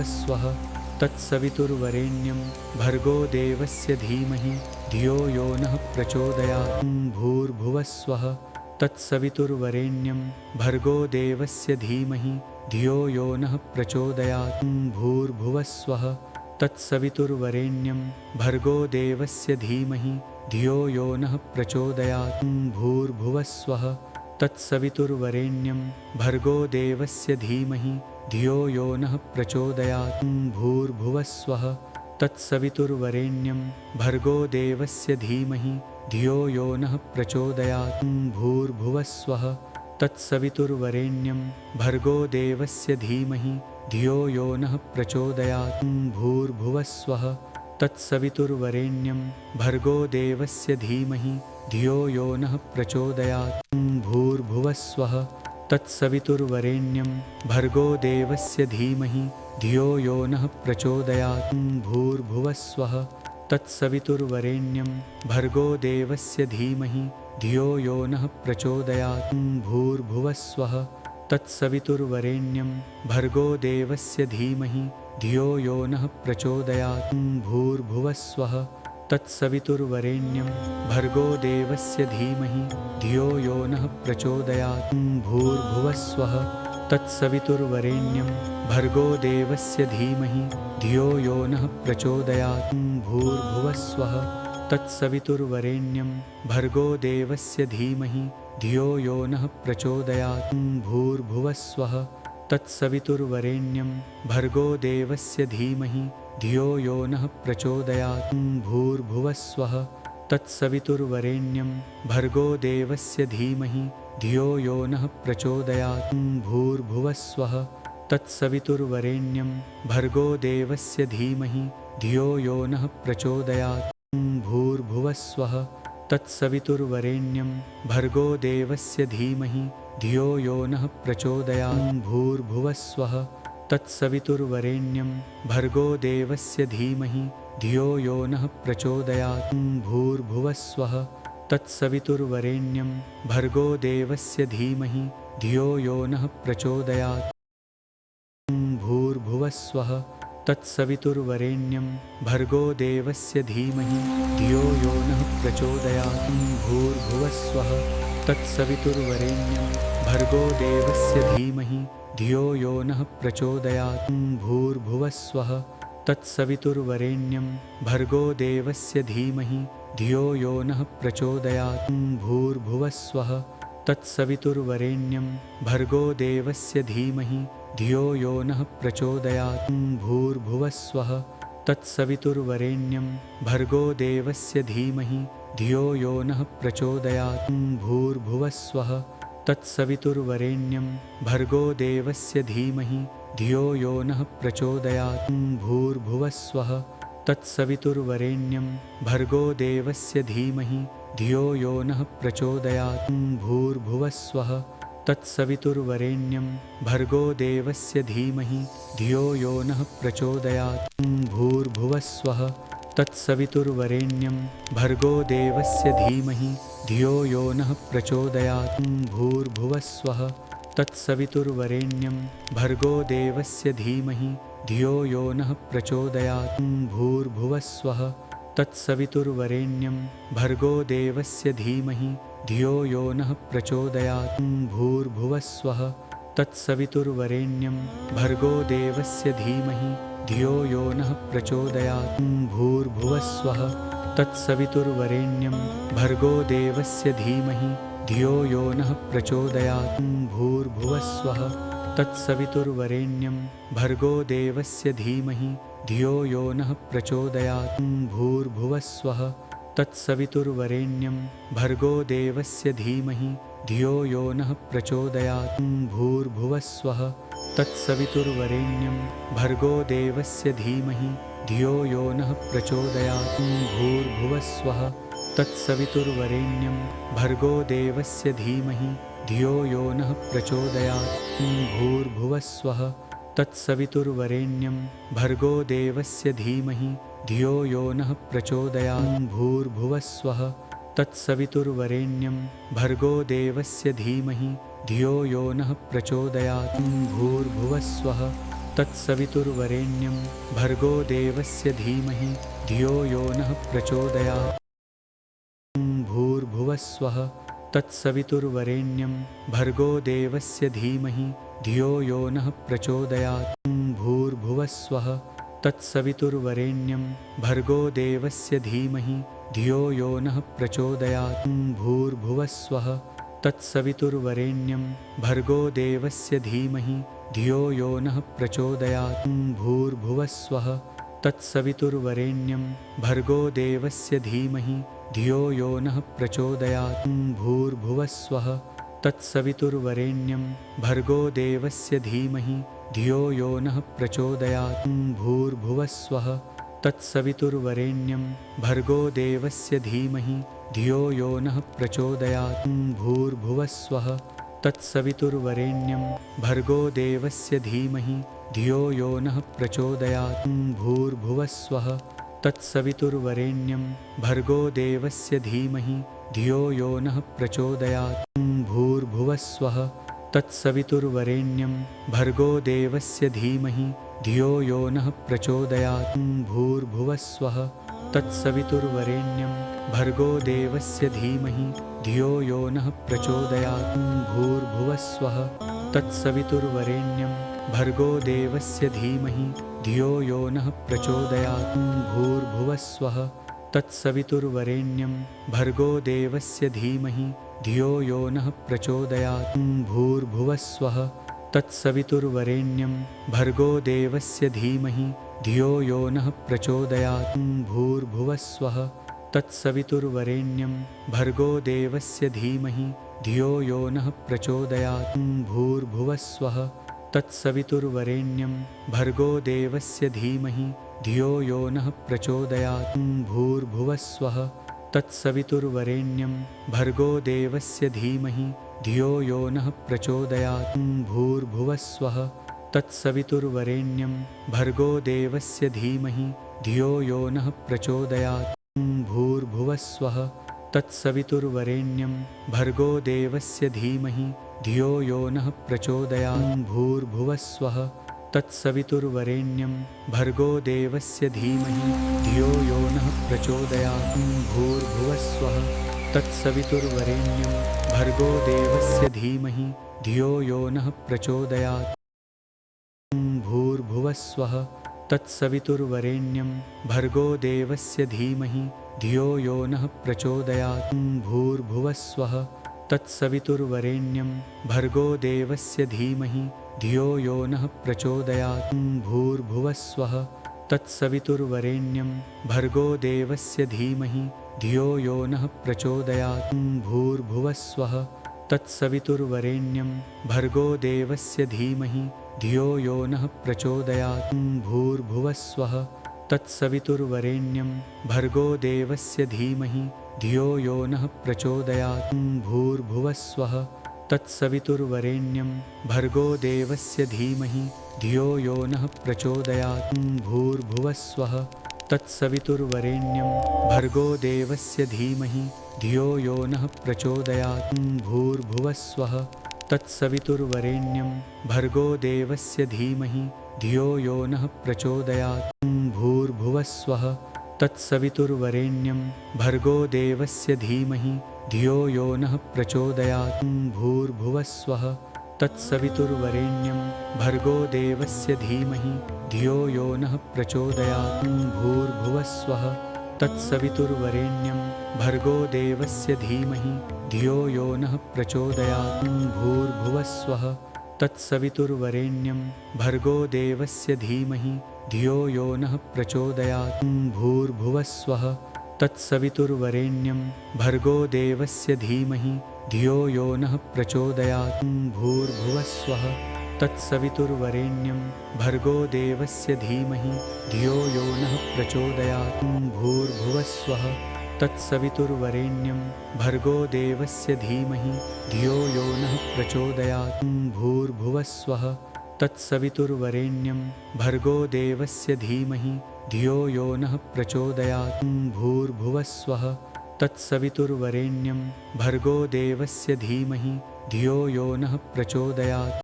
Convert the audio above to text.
भूर्भुवस्वः तत्सवितुर्वरेण्यं भर्गो देवस्य धीमहि धियो यो नः प्रचोदयात्। भूर्भुवस्वः तत्सवितुर्वरेण्यं भर्गो देवस्य धीमहि धियो यो नः प्रचोदयात्। भूर्भुवस्वः तत्सवितुर्वरेण्यं भर्गो देवस्य धीमहि धियो यो नः प्रचोदयात्। भूर्भुवस्वः तत्सवितुर्वरेण्यं भर्गो देवस्य धीमहि धियो यो नः प्रचोदयात्। भूर्भुवस्वः तत्सवितुर्वरेण्यं भर्गो देवस्य धीमहि धियो यो नः प्रचोदयात्। भूर्भुवस्वः तत्सवितुर्वरेण्यं भर्गो देवस्य धीमहि धियो यो नः प्रचोदयात्। भूर्भुवस्वः तत्सवितुर्वरेण्यं भर्गो देवस्य धीमहि धियो यो नः प्रचोदयात्। भूर्भुवस्वः तत्सवितुर्वरेण्यं भर्गो देवस्य धीमहि धियो यो नः प्रचोदयात्। भूर्भुवस्वः तत्सवितुर्वरेण्यं भर्गो देवस्य धीमहि धियो यो नः प्रचोदयात्। भूर्भुवस्वः तत्सवितुर्वरेण्यं भर्गो देवस्य धीमहि धियो यो नः प्रचोदयात्। भूर्भुवस्वः तत्सवितुर्वरेण्यं भर्गो देवस्य धीमहि धियो यो नः प्रचोदयात्। भूर्भुवस्वः तत्सवितुर्वरेण्यं भर्गो देवस्य धीमहि धियो यो नः प्रचोदयात्। भूर्भुवस्वः तत्सवितुर्वरेण्यं भर्गो देवस्य धीमहि धियो यो नः प्रचोदयात्। भूर्भुवस्वः तत्सवितुर्वरेण्यं भर्गो देवस्य धीमहि धियो यो नः प्रचोदयात्। भूर्भुवस्वः तत्सवितुर्वरेण्यं भर्गो देवस्य धीमहि धियो यो नः प्रचोदयात्। भूर्भुवस्वः तत्सवितुर्वरेण्यं भर्गो देवस्य धीमहि धियो यो नः प्रचोदयात्। भूर्भुवस्वः तत्सवितुर्वरेण्यं भर्गो देवस्य धीमहि धियो यो नः प्रचोदयात्। भूर्भुवस्वः तत्सवितुर्वरेण्यं भर्गो देवस्य धीमहि धियो यो नः प्रचोदयात्। भूर्भुवस्वः तत्सवितुर्वरेण्यं भर्गो देवस्य धीमहि धियो यो नः प्रचोदयात्। भूर्भुवस्वः तत्सवितुर्वरेण्यं भर्गो देवस्य धीमहि धियो यो नः प्रचोदयात्। भूर्भुवस्वः तत्सवितुर्वरेण्यं भर्गो देवस्य धीमहि धियो यो नः प्रचोदयात्। भूर्भुवस्वः तत्सवितुर्वरेण्यं भर्गो देवस्य धीमहि धियो यो नः प्रचोदयात्। भूर्भुवस्वः तत्सवितुर्वरेण्यं भर्गो देवस्य धीमहि धियो यो नः प्रचोदयात्। भूर्भुवस्वः तत्सवितुर्वरेण्यं भर्गो देवस्य धीमहि धियो यो नः प्रचोदयात्। भूर्भुवस्वः तत्सवितुर्वरेण्यं भर्गो देवस्य धीमहि धियो यो नः प्रचोदयात्। भूर्भुवस्वः तत्सवितुर्वरेण्यं भर्गो देवस्य धीमहि धियो यो नः प्रचोदयात्। भूर्भुवस्वः तत्सवितुर्वरेण्यं भर्गो देवस्य धीमहि धियो यो नः प्रचोदयात्। भूर्भुवस्वः तत्सवितुर्वरेण्यं भर्गो देवस्य धीमहि धियो यो नः प्रचोदयात्। भूर्भुवस्वः तत्सवितुर्वरेण्यं भर्गो देवस्य धीमहि धियो यो नः प्रचोदयात्। भूर्भुवस्वः तत्सवितुर्वरेण्यं भर्गो देवस्य धीमहि धियो यो नः प्रचोदयात्। भूर्भुवस्वः तत्सवितुर्वरेण्यं भर्गो देवस्य धीमहि धियो यो नः प्रचोदयात्। भूर्भुवस्वः तत्सवितुर्वरेण्यं भर्गो देवस्य धीमहि धियो यो नः प्रचोदयात्। भूर्भुवस्वः तत्सवितुर्वरेण्यं भर्गो देवस्य धीमहि धियो यो नः प्रचोदयात्। भूर्भुवस्वः तत्सवितुर्वरेण्यं भर्गो देवस्य धीमहि धियो यो नः प्रचोदयात्। भूर्भुवस्वः तत्सवितुर्वरेण्यं भर्गो देवस्य धीमहि धियो यो नः प्रचोदयात्। भूर्भुवस्वः तत्सवितुर्वरेण्यं भर्गो देवस्य धीमहि धियो यो नः प्रचोदयात्। भूर्भुवस्वः तत्सवितुर्वरेण्यं भर्गो देवस्य धीमहि धियो यो नः प्रचोदयात्। भूर्भुवस्वः तत्सवितुर्वरेण्यं भर्गो देवस्य धीमहि धियो यो नः प्रचोदयात्। भूर्भुवस्वः तत्सवितुर्वरेण्यं भर्गो देवस्य धीमहि धियो यो नः प्रचोदयात्। भूर्भुवस्वः तत्सवितुर्वरेण्यं भर्गो देवस्य धीमहि धियो यो नः प्रचोदयात्। भूर्भुवस्वः तत्सवितुर्वरेण्यं भर्गो देवस्य धीमहि धियो यो नः प्रचोदयात्। भूर्भुवस्वः तत्सवितुर्वरेण्यं भर्गो देवस्य धीमहि धियो यो नः प्रचोदयात्। भूर्भुवस्वः तत्सवितुर्वरेण्यं भर्गो देवस्य धीमहि धियो यो नः प्रचोदयात्। भूर्भुवस्वः तत्सवितुर्वरेण्यं भर्गो देवस्य धीमहि धियो यो नः प्रचोदयात्। भूर्भुवस्वः तत्सवितुर्वरेण्यं भर्गो देवस्य धीमहि धियो यो नः प्रचोदयात्। भूर्भुवस्वः तत्सवितुर्वरेण्यं भर्गो देवस्य धीमहि धियो यो नः प्रचोदयात्। भूर्भुवस्वः तत्सवितुर्वरेण्यं भर्गो देवस्य धीमहि धियो यो नः प्रचोदयात्। भूर्भुवस्वः तत्सवितुर्वरेण्यं भर्गो देवस्य धीमहि धियो यो नः प्रचोदयात्। भूर्भुवस्वः तत्सवितुर्वरेण्यं भर्गो देवस्य धीमहि धियो यो नः प्रचोदयात्। भूर्भुवस्वः तत्सवितुर्वरेण्यं भर्गो देवस्य धीमहि धियो यो नः प्रचोदयात्। भूर्भुवस्वः तत्सवितुर्वरेण्यं भर्गो देवस्य धीमहि धियो यो नः प्रचोदयात्। भूर्भुवस्वः तत्सवितुर्वरेण्यं भर्गो देवस्य धीमहि धियो यो नः प्रचोदयात्। भूर्भुवस्वः तत्सवितुर्वरेण्यं भर्गो देवस्य धीमहि धियो यो नः प्रचोदयात्। भूर्भुवस्वः तत्सवितुर्वरेण्यं भर्गो देवस्य धीमहि धियो यो नः प्रचोदयात्। भूर्भुवस्वः तत्सवितुर्वरेण्यं भर्गो देवस्य धीमहि धियो यो नः प्रचोदयात्। भूर्भुवस्वः तत्सवितुर्वरेण्यं भर्गो देवस्य धीमहि धियो यो नः प्रचोदयात्। भूर्भुवस्वः तत्सवितुर्वरेण्यं भर्गो देवस्य धीमहि धियो यो नः प्रचोदयात्। भूर्भुवस्वः तत्सवितुर्वरेण्यं भर्गो देवस्य धीमहि धियो यो नः प्रचोदयात्। भूर्भुवस्वः तत्सवितुर्वरेण्यं भर्गो देवस्य धीमहि धियो यो नः प्रचोदयात्। भूर्भुवस्वः तत्सवितुर्वरेण्यं भर्गो देवस्य धीमहि धियो यो नः प्रचोदयात्। भूर्भुवस्वः तत्सवितुर्वरेण्यं भर्गो देवस्य धीमहि धियो यो नः प्रचोदयात्। भूर्भुवस्वः तत्सवितुर्वरेण्यं भर्गो देवस्य धीमहि धियो यो नः प्रचोदयात्। भूर्भुवस्वः तत्सवितुर्वरेण्यं भर्गो देवस्य धीमहि धियो यो नः प्रचोदयात्। भूर्भुवस्वः तत्सवितुर्वरेण्यं भर्गो देवस्य धीमहि धियो यो नः प्रचोदयात्। भूर्भुवस्वः तत्सवितुर्वरेण्यं भर्गो देवस्य धीमहि धियो यो नः प्रचोदयात्। भूर्भुवस्वः तत्सवितुर्वरेण्यं भर्गो देवस्य धीमहि धियो यो नः प्रचोदयात्। भूर्भुवस्वः तत्सवितुर्वरेण्यं भर्गो देवस्य धीमहि धियो यो नः प्रचोदयात्। भूर्भुवस्वः तत्सवितुर्वरेण्यं भर्गो देवस्य धीमहि धियो यो नः प्रचोदयात्। भूर्भुवस्वः तत्सवितुर्वरेण्यं भर्गो देवस्य धीमहि धियो यो नः प्रचोदयात्। भूर्भुवस्वः तत्सवितुर्वरेण्यं भर्गो देवस्य धीमहि धियो यो नः प्रचोदयात्। भूर्भुवस्वः तत्सवितुर्वरेण्यं भर्गो देवस्य धीमहि धियो यो नः प्रचोदयात्। भूर्भुवस्वः तत्सवितुर्वरेण्यं भर्गो देवस्य धीमहि धियो यो नः प्रचोदयात्। भूर्भुवस्वः तत्सवितुर्वरेण्यं भर्गो देवस्य धीमहि धियो यो नः प्रचोदयात्। भूर्भुवस्वः तत्सवितुर्वरेण्यं भर्गो देवस्य धीमहि धियो यो नः प्रचोदयात्। भूर्भुवस्वः तत्सवितुर्वरेण्यं भर्गो देवस्य धीमहि धियो यो नः प्रचोदयात्। भूर्भुवस्वः तत्सवितुर्वरेण्यं भर्गो देवस्य धीमहि धियो यो नः प्रचोदयात्।